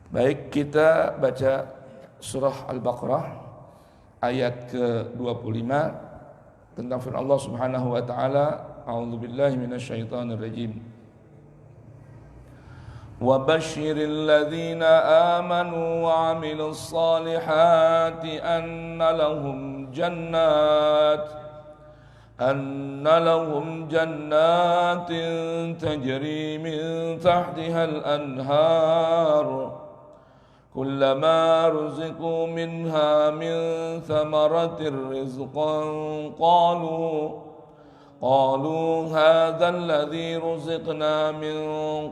Baik, kita baca surah Al-Baqarah ayat ke-25 tentang firman Allah Subhanahu wa taala, a'udzubillahi minasyaitonir rajim. Wa basyiril ladzina amanu wa 'amilus solihati anna lahum jannatin tajri min tahtihal anhar كلما رزقوا منها من ثمرة رزقا قالوا هذا الذي رزقنا من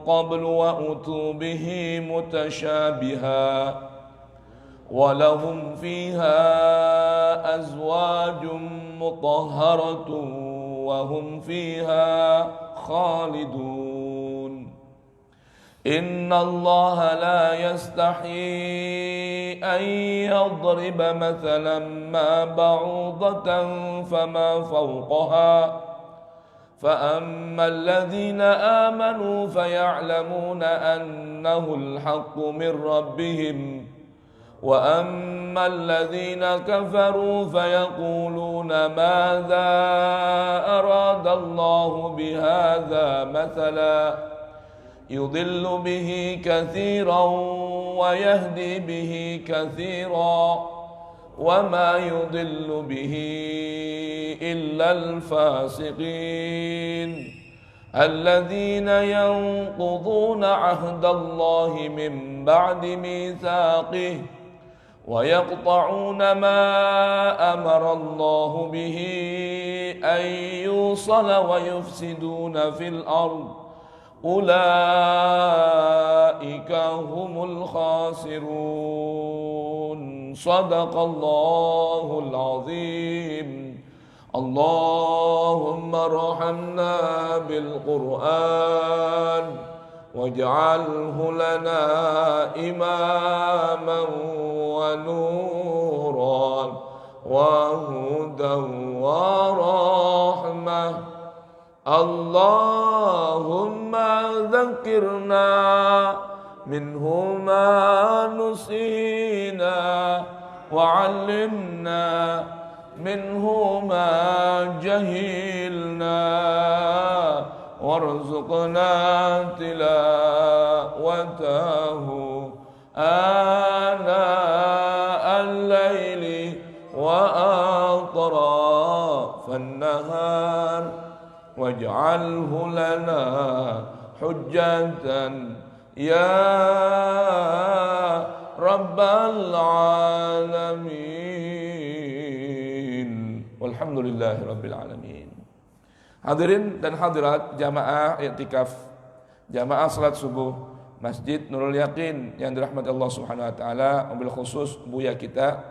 قبل وأتوا به متشابها ولهم فيها أزواج مطهرة وهم فيها خالدون إن الله لا يستحيي أن يضرب مثلا ما بعوضة فما فوقها فأما الذين آمنوا فيعلمون أنه الحق من ربهم وأما الذين كفروا فيقولون ماذا أراد الله بهذا مثلا يضل به كثيرا ويهدي به كثيرا وما يضل به إلا الفاسقين الذين ينقضون عهد الله من بعد ميثاقه ويقطعون ما أمر الله به أن يوصل ويفسدون في الأرض أولئك هم الخاسرون صدق الله العظيم اللهم ارحمنا بالقرآن واجعله لنا إماما ونورا وهدى ورحمة اللهم ذكرنا منه ما نسينا وعلمنا منه ما جهلنا وارزقنا تلاوته آناء الليل وأطراف النهار واجعله لنا حجة يا رب العالمين والحمد لله رب العالمين. Hadirin dan hadirat jamaah i'tikaf, jamaah salat subuh Masjid Nurul Yakin yang dirahmati Allah Subhanahu wa taala, wabil khusus buya kita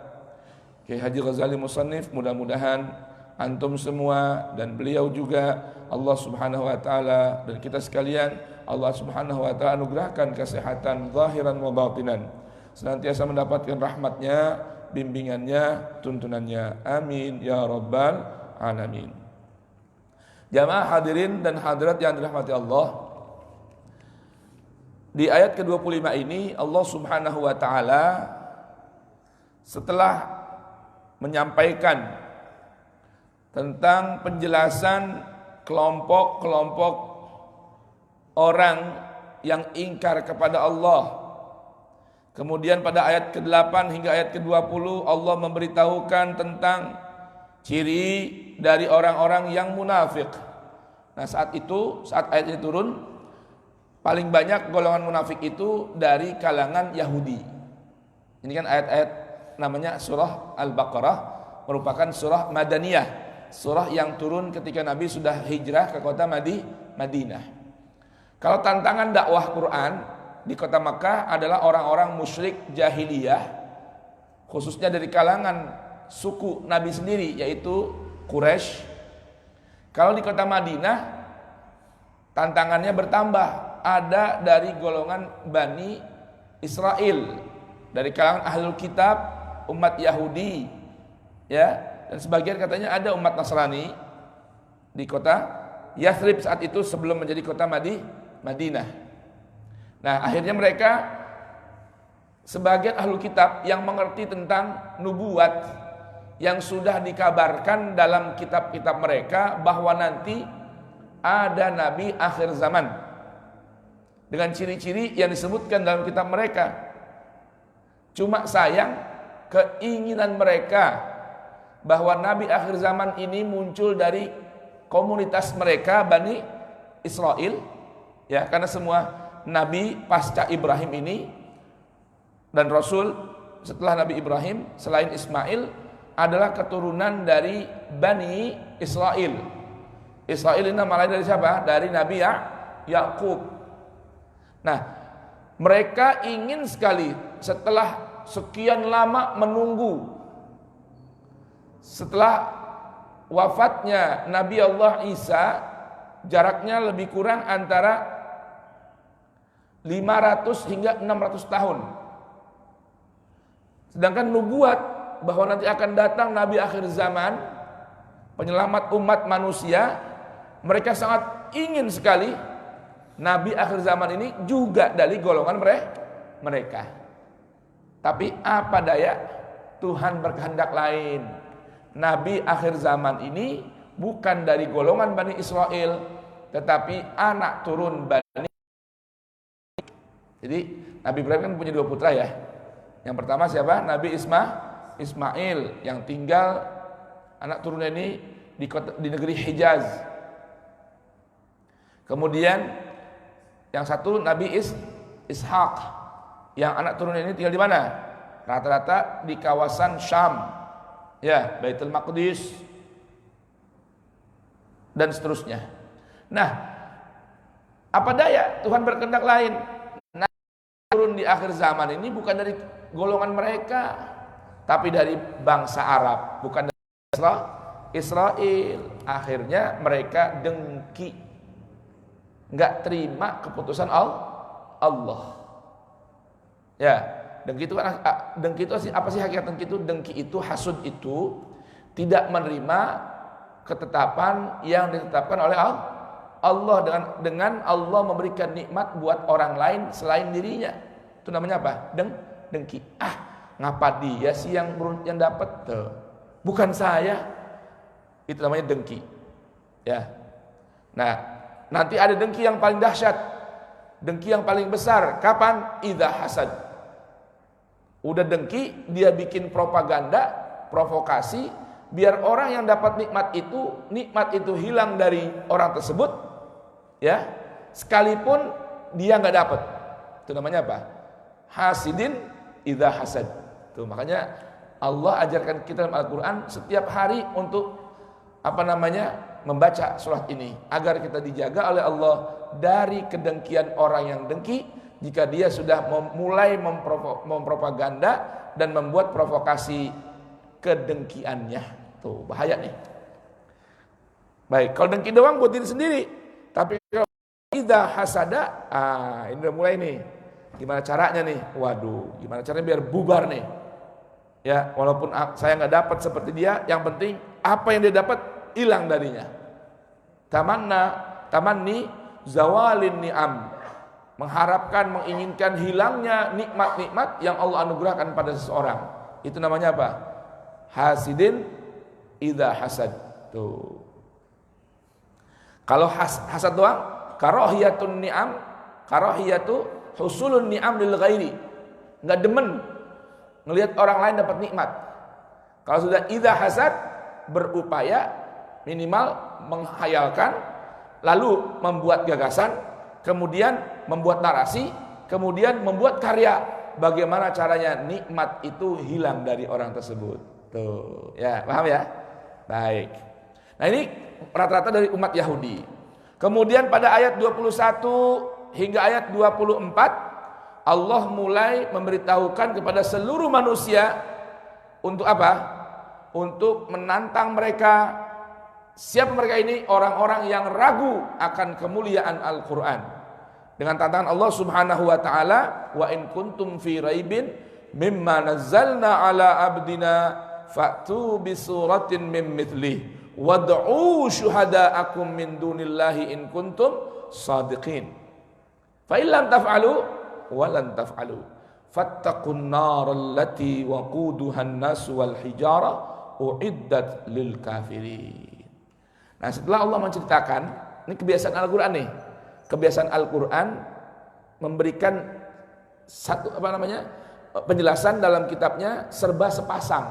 Kiai Haji Ghazali Musannif, mudah-mudahan antum semua dan beliau juga Allah Subhanahu wa taala dan kita sekalian Allah Subhanahu wa taala anugerahkan kesehatan zahiran wa batinan, senantiasa mendapatkan rahmatnya, bimbingannya, tuntunannya, amin ya rabbal alamin. Jamaah hadirin dan hadirat yang dirahmati Allah, di ayat ke-25 ini Allah Subhanahu wa taala setelah menyampaikan tentang penjelasan kelompok-kelompok orang yang ingkar kepada Allah. Kemudian pada ayat ke-8 hingga ayat ke-20 Allah memberitahukan tentang ciri dari orang-orang yang munafik. Nah, saat ayat ini turun, paling banyak golongan munafik itu dari kalangan Yahudi. Ini kan ayat-ayat namanya surah Al-Baqarah, merupakan surah Madaniyah, surah yang turun ketika Nabi sudah hijrah ke kota Madinah. Kalau tantangan dakwah Quran di kota Makkah adalah orang-orang musyrik jahiliyah, khususnya dari kalangan suku Nabi sendiri, yaitu Quraisy. Kalau di kota Madinah tantangannya bertambah, ada dari golongan Bani Israel, dari kalangan ahlul kitab, umat Yahudi, ya, dan sebagian katanya ada umat Nasrani di kota Yathrib saat itu sebelum menjadi kota Madinah. Nah, akhirnya mereka sebagian ahlu kitab yang mengerti tentang nubuat yang sudah dikabarkan dalam kitab-kitab mereka bahwa nanti ada nabi akhir zaman dengan ciri-ciri yang disebutkan dalam kitab mereka. Cuma sayang keinginan mereka bahwa nabi akhir zaman ini muncul dari komunitas mereka Bani Israel, ya, karena semua nabi pasca Ibrahim ini dan rasul setelah Nabi Ibrahim selain Ismail adalah keturunan dari Bani Israel. Israel ini nama lain dari siapa? Dari Nabi Yakub. Nah, mereka ingin sekali setelah sekian lama menunggu, setelah wafatnya Nabi Allah Isa, jaraknya lebih kurang antara 500 hingga 600 tahun. Sedangkan nubuat bahwa nanti akan datang Nabi akhir zaman, penyelamat umat manusia, mereka sangat ingin sekali Nabi akhir zaman ini juga dari golongan mereka. Tapi apa daya, Tuhan berkehendak lain. Nabi akhir zaman ini bukan dari golongan Bani Israel, tetapi anak turun Bani. Jadi Nabi Ibrahim kan punya 2 putra ya. Yang pertama siapa? Nabi Ismail yang tinggal anak turunnya ini di negeri Hijaz. Kemudian yang satu Nabi Ishak yang anak turunnya ini tinggal di mana? Rata-rata di kawasan Syam, ya, Baitul Maqdis dan seterusnya. Nah, apa daya, Tuhan berkehendak lain. Nah, turun di akhir zaman ini bukan dari golongan mereka, tapi dari bangsa Arab, bukan dari Israel. Akhirnya mereka dengki, nggak terima keputusan Allah. Ya, dengki itu apa sih hakikat dengki itu? Dengki itu, hasud itu tidak menerima ketetapan yang ditetapkan oleh Allah dengan Allah memberikan nikmat buat orang lain selain dirinya. Itu namanya apa? Dengki. Ngapa dia sih yang dapat? Bukan saya. Itu namanya dengki. Ya. Nah, nanti ada dengki yang paling dahsyat, dengki yang paling besar. Kapan? Idza hasad. Udah dengki, dia bikin propaganda, provokasi, biar orang yang dapat nikmat itu hilang dari orang tersebut, ya, sekalipun dia nggak dapat. Itu namanya apa? Hasidin idza hasad. Tuh, makanya Allah ajarkan kita dalam Al-Quran setiap hari untuk membaca surat ini agar kita dijaga oleh Allah dari kedengkian orang yang dengki jika dia sudah mulai mempropaganda dan membuat provokasi kedengkiannya. Tuh, bahaya nih. Baik, kalau dengki doang buat diri sendiri, tapi kalau idza hasada, ini udah mulai nih. Gimana caranya nih? Waduh, gimana caranya biar bubar nih? Ya, walaupun saya nggak dapat seperti dia, yang penting apa yang dia dapat hilang darinya. Tamanni zawalin ni'am, mengharapkan, menginginkan hilangnya nikmat-nikmat yang Allah anugerahkan pada seseorang. Itu namanya apa? Hasidin idza hasad. Tuh. Kalau hasad doang, karahiyatun ni'am, karahiyatu husulun ni'am lil ghairi. Enggak demen ngelihat orang lain dapat nikmat. Kalau sudah idza hasad, berupaya minimal menghayalkan, lalu membuat gagasan, kemudian membuat narasi, kemudian membuat karya. Bagaimana caranya nikmat itu hilang dari orang tersebut. Tuh, ya, paham ya? Baik. Nah, ini rata-rata dari umat Yahudi. Kemudian pada ayat 21 hingga ayat 24, Allah mulai memberitahukan kepada seluruh manusia untuk apa? Untuk menantang mereka. Siapa mereka ini? Orang-orang yang ragu akan kemuliaan Al-Quran. Dengan tantangan Allah subhanahu wa ta'ala, wa in kuntum fi raibin mimma nazzalna ala abdina fa'tu bisuratin min mithlih wad'u syuhada'akum min dunillahi in kuntum sadiqin. Fa illam taf'alu wa lan taf'alu fattaqun naral lati waquduhan nas wal hijara uiddat lil kafirin. Nah, setelah Allah menceritakan, ini kebiasaan Al-Qur'an nih. Kebiasaan Al-Qur'an memberikan penjelasan dalam kitabnya serba sepasang.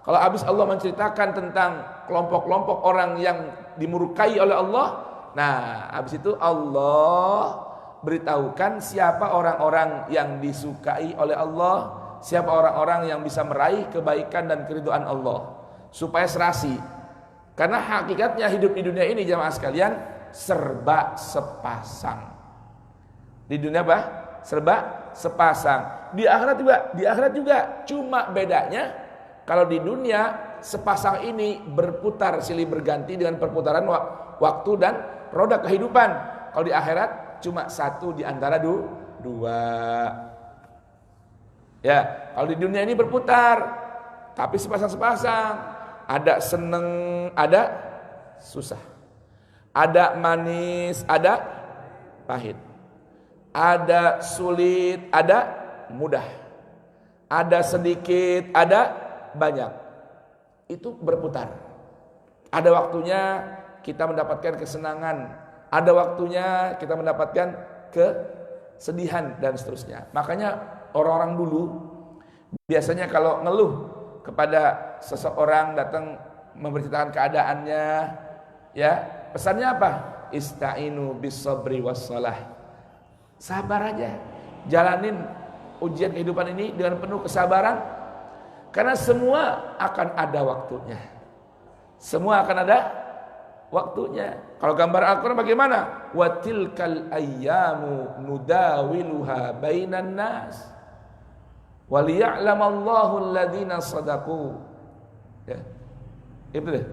Kalau habis Allah menceritakan tentang kelompok-kelompok orang yang dimurkai oleh Allah, nah habis itu Allah beritahukan siapa orang-orang yang disukai oleh Allah, siapa orang-orang yang bisa meraih kebaikan dan keridhaan Allah, supaya serasi. Karena hakikatnya hidup di dunia ini jamaah sekalian serba sepasang. Di dunia apa? Serba sepasang. Di akhirat juga. Cuma bedanya kalau di dunia sepasang ini berputar silih berganti dengan perputaran waktu dan roda kehidupan. Kalau di akhirat cuma satu di antara dua. Ya, kalau di dunia ini berputar, tapi sepasang-sepasang. Ada seneng, ada susah. Ada manis, ada pahit. Ada sulit, ada mudah. Ada sedikit, ada banyak. Itu berputar. Ada waktunya kita mendapatkan kesenangan, ada waktunya kita mendapatkan kesedihan dan seterusnya. Makanya orang-orang dulu biasanya kalau ngeluh kepada seseorang datang memberitakan keadaannya, ya pesannya apa? Ista'inu bis sabri was salah. Sabar aja, jalanin ujian kehidupan ini dengan penuh kesabaran, karena semua akan ada waktunya. Semua akan ada waktunya. Kalau gambar Al-Quran bagaimana? Wa tilkal ayyamu nudawiluha bainan nas waliya'lamallahu alladhina sadaqu. Ya. Itu deh.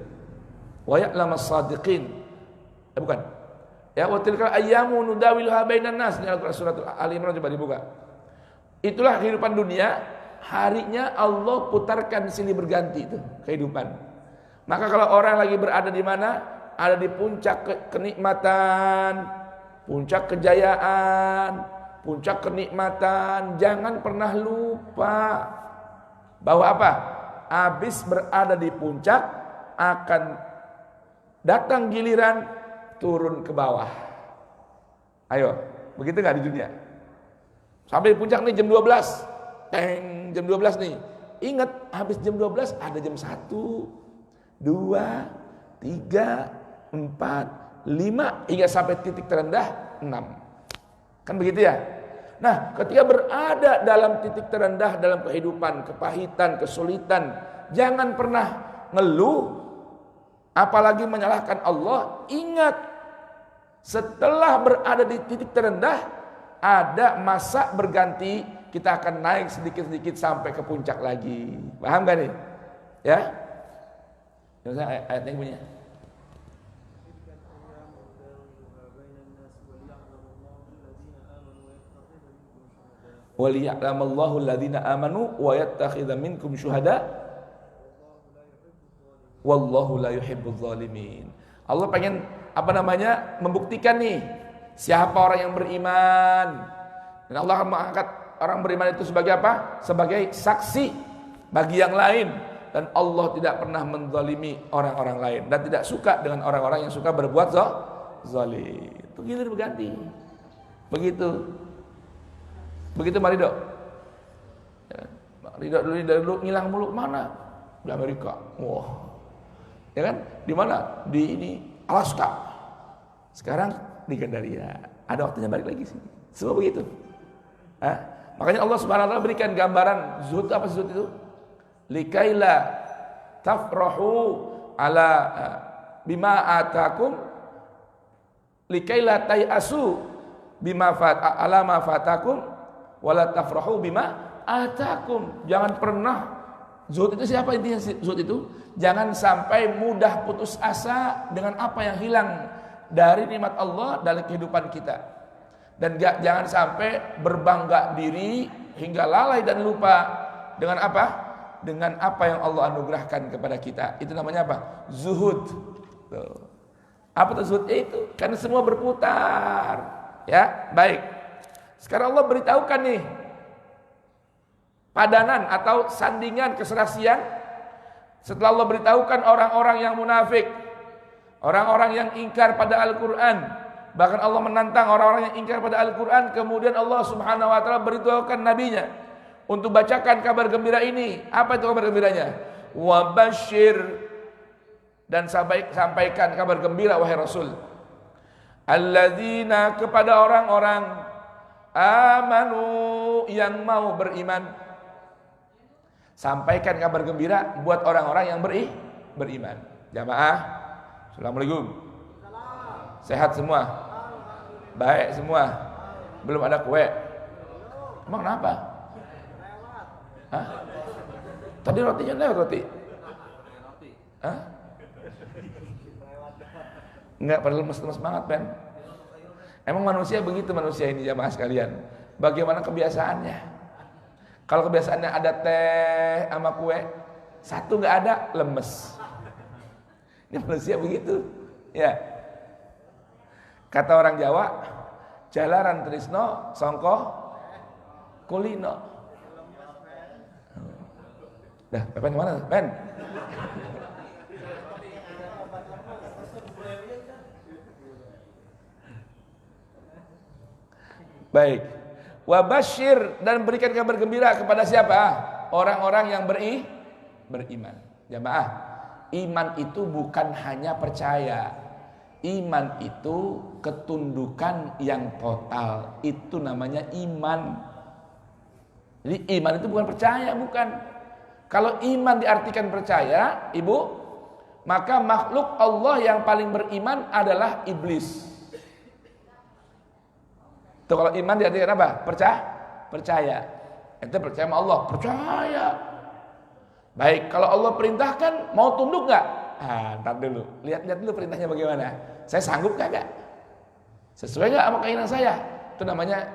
Wa ya'lamas sadiqin. Bukan. Ya, wa tilkal ayyamu nudawiluha bainan nas. Ini Al-Quran surat Ali Imran, coba dibuka. Itulah kehidupan dunia, harinya Allah putarkan silih berganti itu kehidupan. Maka kalau orang lagi berada di mana? Ada di puncak kenikmatan, puncak kejayaan, puncak kenikmatan, jangan pernah lupa bahwa apa? Habis berada di puncak akan datang giliran turun ke bawah. Ayo, begitu nggak di dunia? Sampai di puncak nih jam 12. Teng, jam 12 nih. Ingat, habis jam 12 ada jam 1, 2, 3, 4, 5 hingga sampai titik terendah 6. Kan begitu ya? Nah, ketika berada dalam titik terendah dalam kehidupan, kepahitan, kesulitan, jangan pernah ngeluh, apalagi menyalahkan Allah. Ingat, setelah berada di titik terendah, ada masa berganti, kita akan naik sedikit-sedikit sampai ke puncak lagi. Paham gak nih? Ya? Yang ayat yang punya. Waliya'lamallahu alladhina amanu wa yattakhidha minkum syuhada wallahu la yuhibbuz zalimin. Allah pengen membuktikan nih siapa orang yang beriman. Dan Allah akan mengangkat orang beriman itu sebagai apa? Sebagai saksi bagi yang lain. Dan Allah tidak pernah menzalimi orang-orang lain dan tidak suka dengan orang-orang yang suka berbuat zalim. Itu gilir berganti. Begitu Marido. Ya, Marido dulu ngilang mulu mana? Di Amerika. Wah. Ya kan? Di mana? Di ini Alaska. Sekarang di Gandaria. Ada waktunya balik lagi sini. Semua begitu. Makanya Allah Subhanahu wa taala berikan gambaran zuhud. Apa zuhud itu? Likaila tafrahu ala bima atakum likaila tayasu bima ala ma fatakum wala tafrahu bima atakum. Jangan pernah, zuhud itu siapa intinya zuhud itu? Jangan sampai mudah putus asa dengan apa yang hilang dari nikmat Allah dalam kehidupan kita. Dan jangan sampai berbangga diri hingga lalai dan lupa dengan apa? Dengan apa yang Allah anugerahkan kepada kita. Itu namanya apa? Zuhud. Tuh. Apa itu zuhud? Itu karena semua berputar. Ya, baik. Sekarang Allah beritahukan nih padanan atau sandingan keserasian setelah Allah beritahukan orang-orang yang munafik, orang-orang yang ingkar pada Al-Quran. Bahkan Allah menantang orang-orang yang ingkar pada Al-Quran. Kemudian Allah subhanahu wa ta'ala beritahukan nabinya untuk bacakan kabar gembira ini. Apa itu kabar gembiranya? Wabashir, dan sampaikan kabar gembira wahai Rasul, alladzina, kepada orang-orang, amanu, yang mau beriman. Sampaikan kabar gembira buat orang-orang yang beriman. Jamaah, assalamualaikum. Sehat semua? Baik semua? Belum ada kue? Emang kenapa? Hah? Tadi rotinya lewat roti? Hah? Enggak, padahal lemes-lemes banget, Ben. Emang manusia begitu, manusia ini jamaah sekalian. Bagaimana kebiasaannya? Kalau kebiasaannya ada teh sama kue, satu nggak ada, lemes. Ini manusia begitu. Ya. Kata orang Jawa, jalaran trisno songko kulino. Dah, Ben mana? Ben. Baik. Wabashir, dan berikan kabar gembira kepada siapa? Orang-orang yang beriman. Jamaah, iman itu bukan hanya percaya. Iman itu ketundukan yang total. Itu namanya iman. Jadi iman itu bukan percaya, bukan. Kalau iman diartikan percaya, Ibu, maka makhluk Allah yang paling beriman adalah iblis. Itu kalau iman diartikan apa? Percaya. Itu percaya sama Allah, percaya. Baik, kalau Allah perintahkan, mau tunduk nggak? Ntar dulu, lihat dulu perintahnya bagaimana. Saya sanggup kagak? Sesuai nggak sama keinginan saya? Itu namanya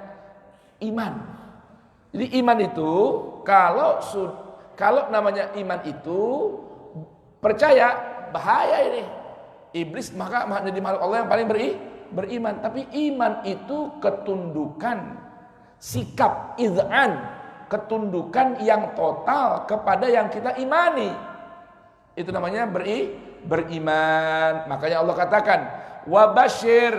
iman. Jadi iman itu kalau namanya iman itu percaya, bahaya ini. Iblis maka menjadi makhluk Allah yang paling beriman. Tapi iman itu ketundukan, sikap iz'an, ketundukan yang total kepada yang kita imani. Itu namanya beriman. Makanya Allah katakan, wabashir,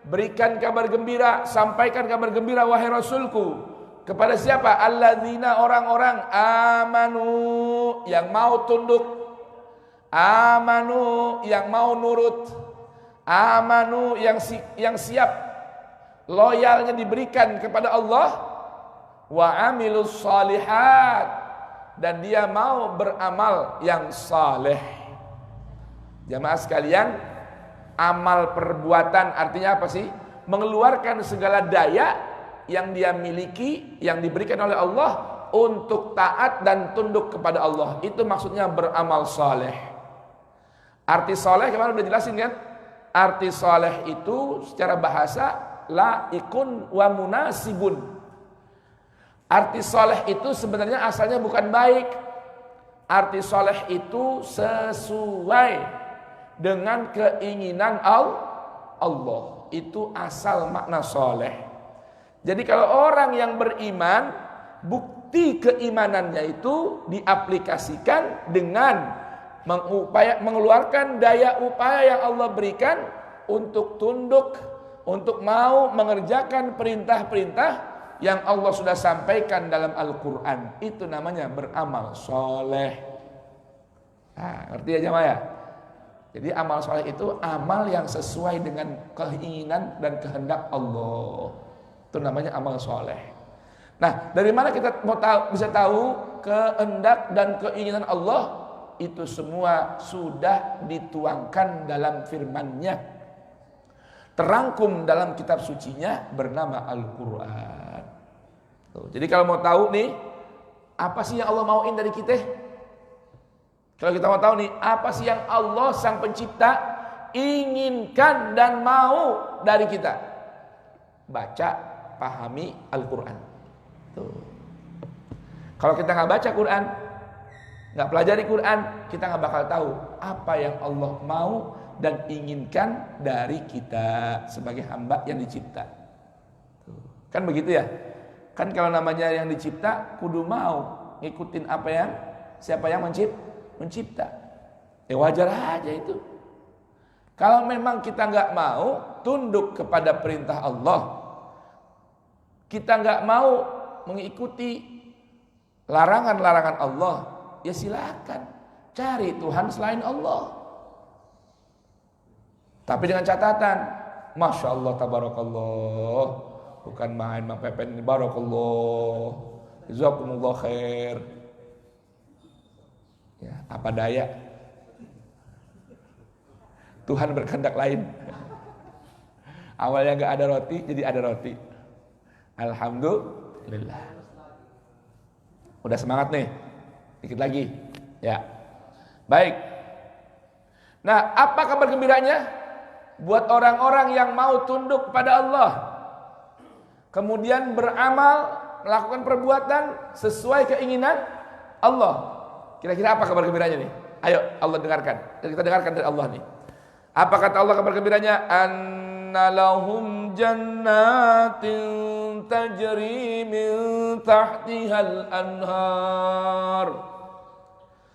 berikan kabar gembira, sampaikan kabar gembira wahai Rasulku. Kepada siapa? Alladzina, orang-orang, amanu, yang mau tunduk, amanu, yang mau nurut, amanu, yang siap loyalnya diberikan kepada Allah, wa amilus shalihat, dan dia mau beramal yang saleh. Jamaah sekalian, amal perbuatan artinya apa sih? Mengeluarkan segala daya yang dia miliki, yang diberikan oleh Allah untuk taat dan tunduk kepada Allah. Itu maksudnya beramal saleh. Arti saleh kemarin udah jelasin kan? Arti saleh itu secara bahasa laikun wa munasibun. Arti saleh itu sebenarnya asalnya bukan baik. Arti saleh itu sesuai dengan keinginan Allah. Itu asal makna saleh. Jadi kalau orang yang beriman, bukti keimanannya itu diaplikasikan dengan mengeluarkan daya upaya yang Allah berikan untuk tunduk, untuk mau mengerjakan perintah-perintah yang Allah sudah sampaikan dalam Al-Quran. Itu namanya beramal soleh. Nah, ngerti ya jemaah ya? Jadi amal soleh itu amal yang sesuai dengan keinginan dan kehendak Allah. Itu namanya amal soleh. Nah, dari mana kita bisa tahu kehendak dan keinginan Allah? Itu semua sudah dituangkan dalam firman-Nya, terangkum dalam kitab sucinya bernama Al-Quran. Jadi kalau mau tahu nih, apa sih yang Allah mauin dari kita? Kalau kita mau tahu nih, apa sih yang Allah sang pencipta inginkan dan mau dari kita? Baca, pahami Al-Quran. Kalau kita nggak baca Quran, nggak pelajari Quran, kita nggak bakal tahu apa yang Allah mau dan inginkan dari kita sebagai hamba yang dicipta. Kan begitu ya? Kan kalau namanya yang dicipta kudu mau ngikutin apa yang siapa yang mencipta. Ya wajar aja itu. Kalau memang kita nggak mau tunduk kepada perintah Allah, kita nggak mau mengikuti larangan-larangan Allah, ya silakan cari Tuhan selain Allah. Tapi dengan catatan, Masya Allah, tabarakallah, bukan main Mang Pepen ini, barakallah, jazakumullah khair. Ya, apa daya, Tuhan berkehendak lain. Awalnya nggak ada roti, jadi ada roti. Alhamdulillah. Udah semangat nih, dikit lagi, ya. Baik. Nah, apa kabar gembiranya buat orang-orang yang mau tunduk pada Allah, kemudian beramal, melakukan perbuatan sesuai keinginan Allah? Kira-kira apa kabar gembiranya nih? Ayo Allah dengarkan. Kita dengarkan dari Allah nih. Apa kata Allah kabar gembiranya? Anna lahum jannatin tajri min tahtihal anhar.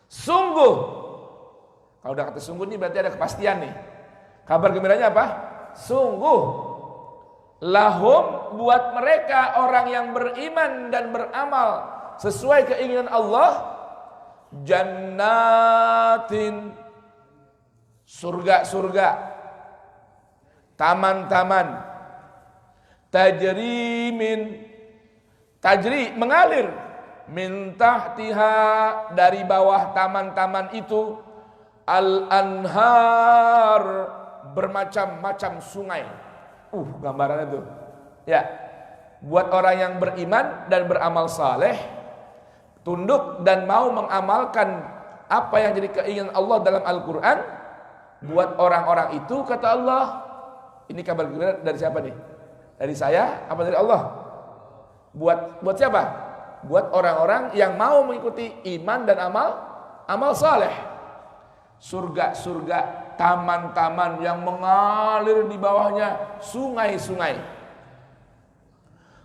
Sungguh. Kalau udah kata sungguh nih berarti ada kepastian nih. Kabar gembiranya apa? Sungguh. Lahum, buat mereka orang yang beriman dan beramal sesuai keinginan Allah, jannatin, surga-surga, taman-taman, tajri, mengalir, min tahtiha, dari bawah taman-taman itu, al-anhar, bermacam-macam sungai. Gambarannya tuh. Ya, buat orang yang beriman dan beramal saleh, tunduk dan mau mengamalkan apa yang jadi keinginan Allah dalam Al-Quran, buat orang-orang itu, kata Allah, ini kabar gembira dari siapa nih? Dari saya apa dari Allah? Buat siapa? Buat orang-orang yang mau mengikuti iman dan amal saleh. Surga-surga, taman-taman yang mengalir di bawahnya sungai-sungai.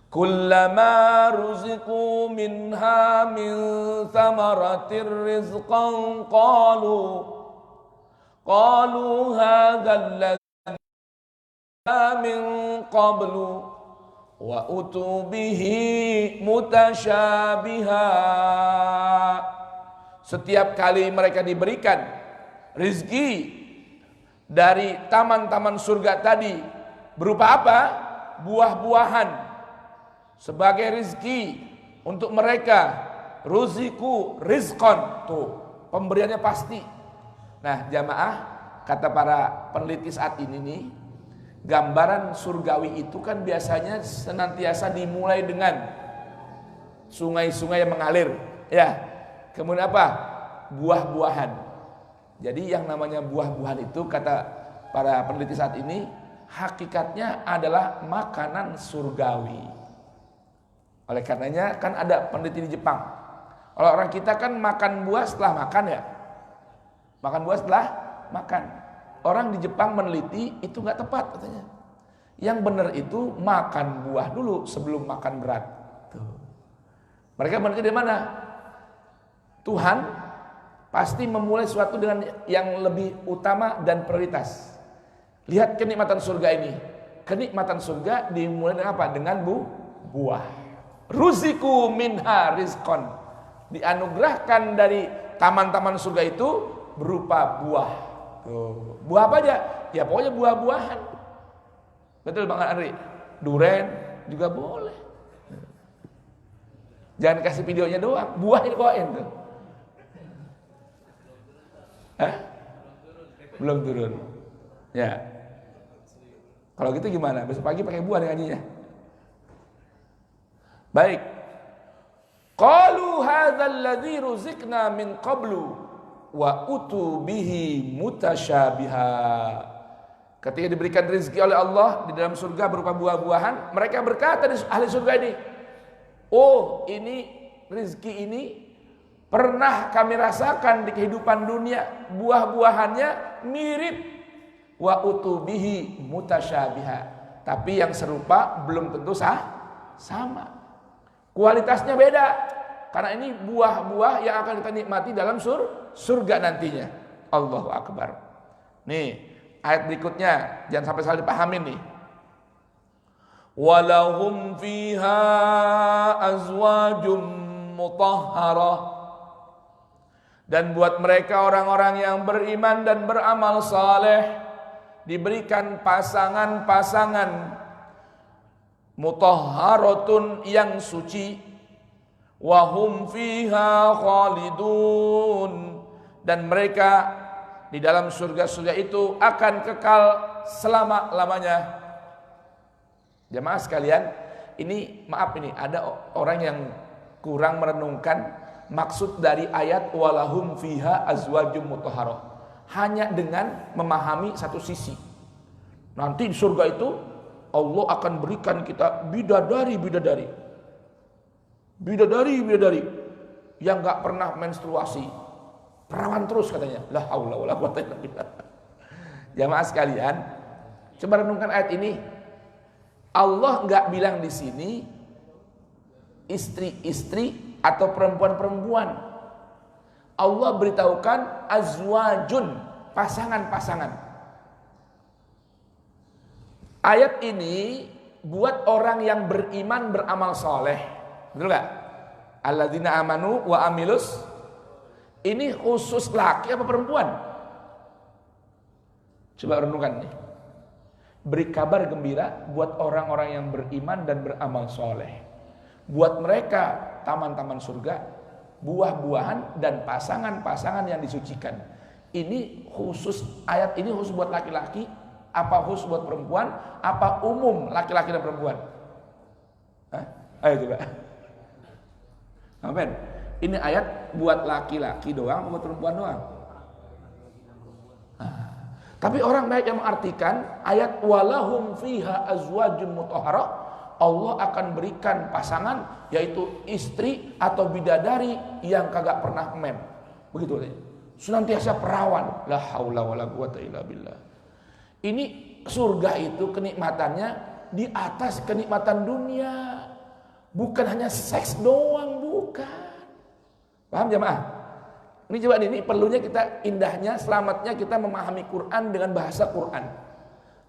Kullama ruziqu minha min thamaratir rizqan qalu hadha alladhi min qablu wa utu bihi mutasyabiha. Setiap kali mereka diberikan rizki dari taman-taman surga tadi, berupa apa? Buah-buahan sebagai rizki untuk mereka. Ruziku rizqan, tuh pemberiannya pasti. Nah jamaah, kata para peneliti saat ini nih, gambaran surgawi itu kan biasanya senantiasa dimulai dengan sungai-sungai yang mengalir, ya. Kemudian apa? Buah-buahan. Jadi yang namanya buah-buahan itu, kata para peneliti saat ini, hakikatnya adalah makanan surgawi. Oleh karenanya kan ada peneliti di Jepang. Kalau orang kita kan makan buah setelah makan, ya. Makan buah setelah makan. Orang di Jepang meneliti itu nggak tepat katanya. Yang benar itu makan buah dulu sebelum makan berat. Tuh. Mereka meneliti dari mana? Tuhan pasti memulai sesuatu dengan yang lebih utama dan prioritas. Lihat kenikmatan surga ini. Kenikmatan surga dimulai dengan apa? Dengan buah. Ruziku minha rizqan. Dianugerahkan dari taman-taman surga itu berupa buah. Tuh. Buah apa aja? Ya pokoknya buah-buahan. Betul Bang Andri? Duren juga boleh. Jangan kasih videonya doang, buahnya bawain tuh. Hah? Belum turun. Ya. Kalau gitu gimana? Besok pagi pakai buah nih ngajinya. Baik. Qalu hadzal ladzi ruziqna min qablu wa utu bihi mutasyabiha. Ketika diberikan rezeki oleh Allah di dalam surga berupa buah-buahan, mereka berkata di ahli surga ini, "Oh, ini rezeki ini pernah kami rasakan di kehidupan dunia, buah-buahannya mirip, wa utubihi mutasyabiha, tapi yang serupa belum tentu sama." Kualitasnya beda. Karena ini buah-buah yang akan kita nikmati dalam surga nantinya. Allahu Akbar. Nih, ayat berikutnya jangan sampai salah dipahamin nih. Walahum fiha azwajum mutahharah. Dan buat mereka orang-orang yang beriman dan beramal saleh diberikan pasangan-pasangan mutahharatun yang suci, wa hum fiha khalidun, dan mereka di dalam surga-surga itu akan kekal selama-lamanya. Jemaah sekalian, ini maaf ini ada orang yang kurang merenungkan maksud dari ayat walahum fiha azwajum mutahharah hanya dengan memahami satu sisi. Nanti di surga itu Allah akan berikan kita bidadari yang gak pernah menstruasi, perawan terus katanya. La haula wala quwwata illa billah. Jamaah sekalian, coba renungkan ayat ini. Allah gak bilang di sini istri-istri atau perempuan-perempuan. Allah beritahukan azwajun, pasangan-pasangan. Ayat ini buat orang yang beriman beramal soleh, betul gak? Alladzina amanu wa amilus. Ini khusus laki apa perempuan? Coba renungkan nih. Beri kabar gembira buat orang-orang yang beriman dan beramal soleh. Buat mereka taman-taman surga, buah-buahan dan pasangan-pasangan yang disucikan. Ini khusus, ayat ini khusus buat laki-laki, apa khusus buat perempuan, apa umum laki-laki dan perempuan? Hah? Ayo coba. Amin. Ini ayat buat laki-laki doang, buat perempuan doang. Tapi orang baik yang mengartikan ayat walahum fiha azwajun mutahharah, Allah akan berikan pasangan yaitu istri atau bidadari yang kagak pernah men. Begitu katanya. Senantiasa perawan. La haula wala quwwata illa billah. Ini surga itu kenikmatannya di atas kenikmatan dunia. Bukan hanya seks doang, bukan. Paham jemaah? Ini coba ini perlunya kita indahnya, selamatnya kita memahami Quran dengan bahasa Quran.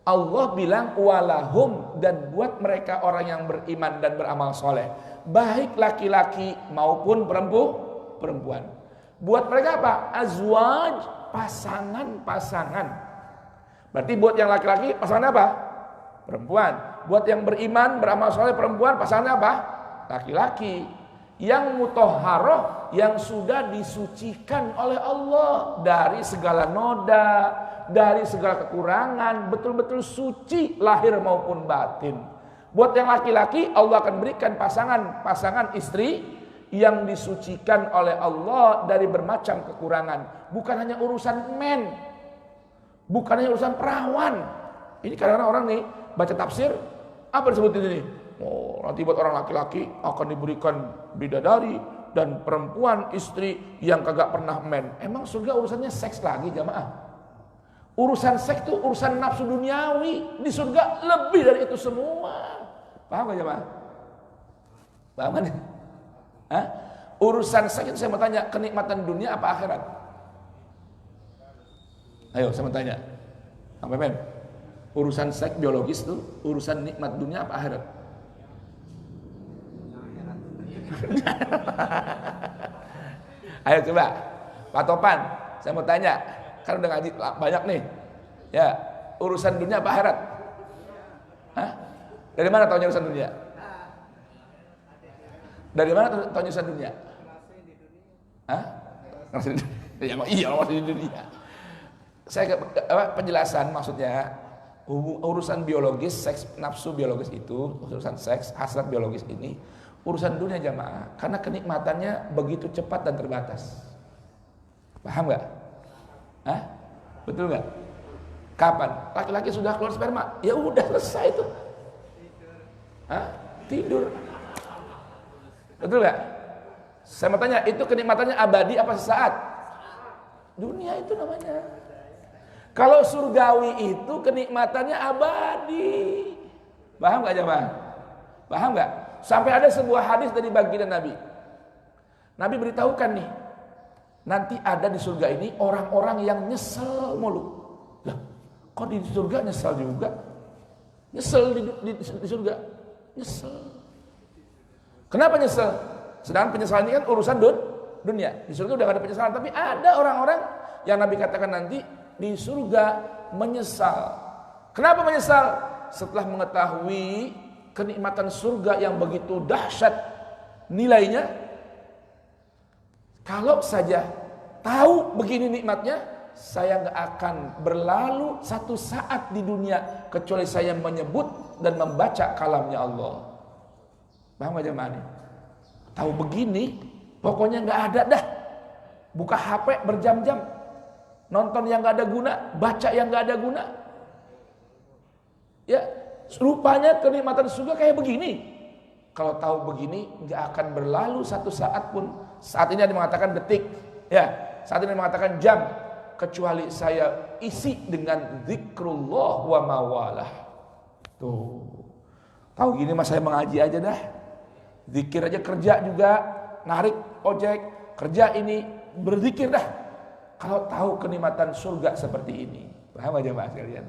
Allah bilang walahum, dan buat mereka orang yang beriman dan beramal soleh, baik laki-laki maupun perempuan. Buat mereka apa? Azwaj, pasangan-pasangan. Berarti buat yang laki-laki pasangan apa? Perempuan. Buat yang beriman beramal soleh perempuan, pasangan apa? Laki-laki. Yang mutahharah, yang sudah disucikan oleh Allah dari segala noda, dari segala kekurangan, betul-betul suci lahir maupun batin. Buat yang laki-laki, Allah akan berikan pasangan istri yang disucikan oleh Allah dari bermacam kekurangan. Bukan hanya urusan men, bukan hanya urusan perawan. Ini kadang-kadang orang nih baca tafsir, apa disebut ini? Oh, nanti buat orang laki-laki akan diberikan bidadari dan perempuan istri yang kagak pernah men. Emang surga urusannya seks lagi jamaah? Urusan seks itu urusan nafsu duniawi. Di surga lebih dari itu semua. Paham gak jamaah? Paham kan? Hah? Urusan seks itu saya mau tanya, kenikmatan dunia apa akhirat? Ayo saya mau tanya. Sampai men? Urusan seks biologis itu urusan nikmat dunia apa akhirat? Ayo coba Pak Topan, saya mau tanya, kan udah ngaji banyak nih ya, urusan dunia apa akhirat? Hah? Dari mana tahunya urusan dunia? Dari mana tahunya urusan dunia? Hah? Ya, iya masih di dunia. Saya penjelasan maksudnya urusan biologis, seks, nafsu biologis itu, urusan seks, hasrat biologis ini urusan dunia jamaah, karena kenikmatannya begitu cepat dan terbatas. Paham gak? Hah? Betul gak? Kapan? Laki-laki sudah keluar sperma, ya udah selesai itu. Hah? Tidur. Betul gak? Saya mau tanya, itu kenikmatannya abadi apa sesaat? Dunia itu namanya. Kalau surgawi itu kenikmatannya abadi. Paham gak jamaah? Paham gak? Sampai ada sebuah hadis dari baginda Nabi. Nabi beritahukan nih, nanti ada di surga ini orang-orang yang nyesel mulu. Lah, kok di surga nyesel juga? Nyesel di surga. Nyesel. Kenapa nyesel? Sedangkan penyesalan ini kan urusan dunia. Di surga udah gak ada penyesalan. Tapi ada orang-orang yang Nabi katakan nanti di surga menyesal. Kenapa menyesal? Setelah mengetahui kenikmatan surga yang begitu dahsyat nilainya, kalau saja tahu begini nikmatnya, saya gak akan berlalu satu saat di dunia kecuali saya menyebut dan membaca kalamnya Allah. Paham gak jemaah ini? Tahu begini, pokoknya gak ada dah. Buka HP berjam-jam, nonton yang gak ada guna, baca yang gak ada guna. Ya, rupanya kenikmatan surga kayak begini. Kalau tahu begini, gak akan berlalu satu saat pun. Saat ini ada mengatakan detik, ya. Saat ini mengatakan jam, kecuali saya isi dengan zikrullah wa mawalah. Tuh, tahu gini mas saya mengaji aja dah. Zikir aja, kerja juga, narik ojek, kerja ini, berzikir dah. Kalau tahu kenikmatan surga seperti ini. Paham aja mas kalian?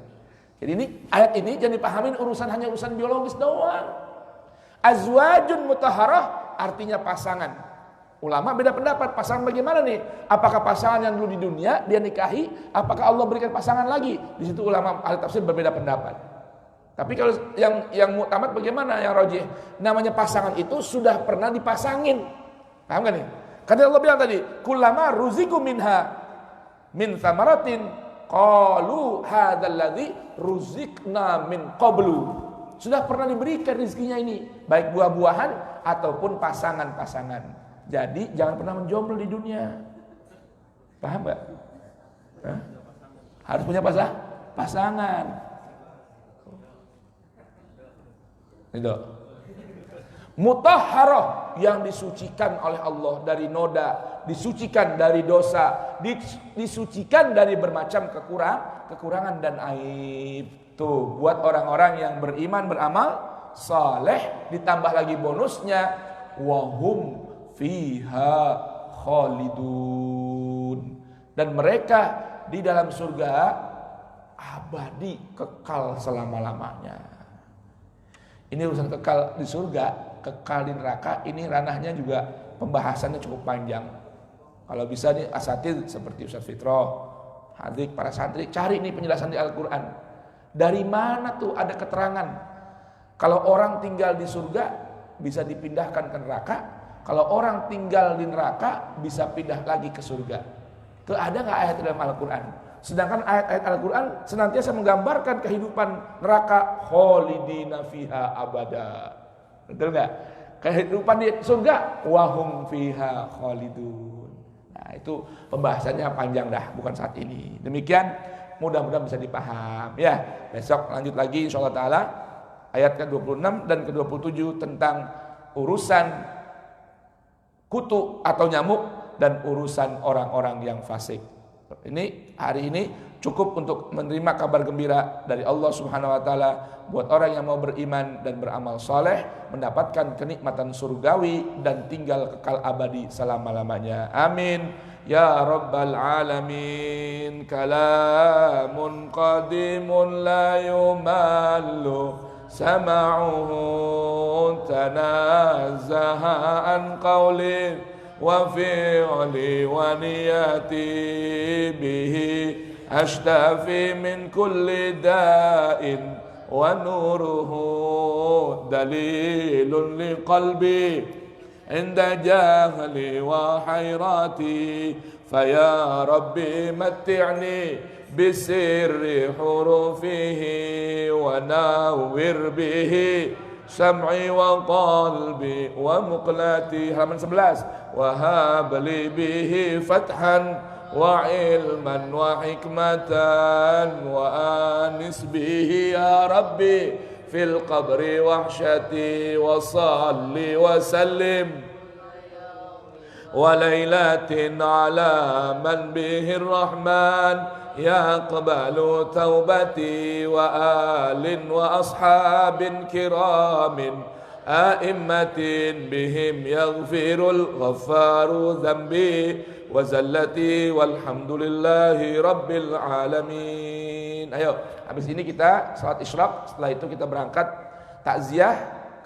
Jadi ini, ayat ini jangan dipahamin hanya urusan biologis doang. Azwajun mutahharah artinya pasangan. Ulama beda pendapat, pasangan bagaimana nih? Apakah pasangan yang dulu di dunia dia nikahi? Apakah Allah berikan pasangan lagi? Di situ ulama ahli tafsir berbeda pendapat. Tapi kalau yang mu'tamad bagaimana yang rajih? Namanya pasangan itu sudah pernah dipasangin. Paham kan nih? Karena Allah bilang tadi, kullama ruziku minha min thamaratin qalu hadzal ladzi ruzikna min qablu. Sudah pernah diberikan rezekinya ini, baik buah-buahan ataupun pasangan-pasangan. Jadi jangan pernah menjomblo di dunia. Paham enggak? Harus punya pasangan. Itu. Mutahharah yang disucikan oleh Allah dari noda, disucikan dari dosa, disucikan dari bermacam kekurangan dan aib. Tuh, buat orang-orang yang beriman, beramal saleh, ditambah lagi bonusnya wahum fiha khalidun. Dan mereka di dalam surga abadi, kekal selama-lamanya. Ini urusan kekal di surga, kekal di neraka, ini ranahnya juga pembahasannya cukup panjang. Kalau bisa nih asatidz seperti Ustaz Fitroh, Hadik, para santri, cari nih penjelasan di Al-Quran. Dari mana tuh ada keterangan kalau orang tinggal di surga bisa dipindahkan ke neraka, kalau orang tinggal di neraka bisa pindah lagi ke surga. Tuh ada nggak ayat dalam Al-Quran? Sedangkan ayat-ayat Al-Quran senantiasa menggambarkan kehidupan neraka khalidina fiha abada. Betul nggak? Kehidupan di surga wahum fiha khalidun. Nah itu pembahasannya panjang dah, bukan saat ini. Demikian, mudah-mudahan bisa dipaham. Ya, besok lanjut lagi insyaallah taala ayat ke-26 dan ke-27 tentang urusan kutu atau nyamuk dan urusan orang-orang yang fasik. Ini hari ini cukup untuk menerima kabar gembira dari Allah Subhanahu wa taala buat orang yang mau beriman dan beramal saleh mendapatkan kenikmatan surgawi dan tinggal kekal abadi selama-lamanya. Amin ya rabbal alamin. Kalamun qadimun la yumallu sama'uhu tanazzaha an qawli wa fi'li wa niyati bihi ashtafi min kulli da'in wa nuruhu dalilun liqalbi inda jahli wa hayrati faya rabbi matti'ni bisirri hurufihi wa nawwir bihi sam'i wa qalbi wa muqlati. Halaman 11. Wa habli bihi fathan wa ilman wa hikmatan wa anis bihi ya rabbi fil qabri wahsyati wa salli wa sallim wa laylatin ala man bihi rahman يقبل توبتي وآل وأصحاب كرام a'immatin bihim yaghfirul ghaffaru dzambi wa zallati walhamdulillahi rabbil alamin. Ayo, habis ini kita salat isyraq, setelah itu kita berangkat takziah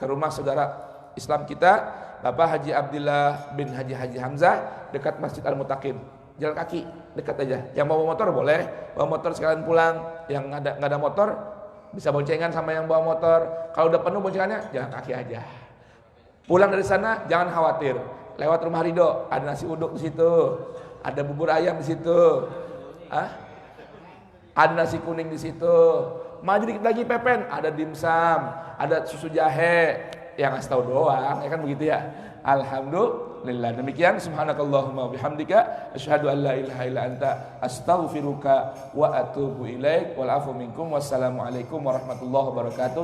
ke rumah saudara Islam kita, Bapak Haji Abdillah bin Haji Hamzah, dekat Masjid Al-Mutaqin. Jalan kaki, dekat aja. Yang bawa motor boleh, bawa motor sekalian pulang. Yang nggak ada motor, bisa boncengan sama yang bawa motor. Kalau udah penuh boncengannya, jalan kaki aja. Pulang dari sana, jangan khawatir. Lewat rumah Ridho, ada nasi uduk di situ, ada bubur ayam di situ, ada nasi kuning di situ. Maju dikit lagi pepen, ada dimsum, ada susu jahe. Yang ngasih tahu doang, ya kan begitu ya. Alhamdulillah. Demikian, subhanakallahumma bihamdika asyhadu an la ilaha illa anta astaghfiruka wa atubu ilaik wal afu minkum. Wassalamualaikum warahmatullahi wabarakatuh.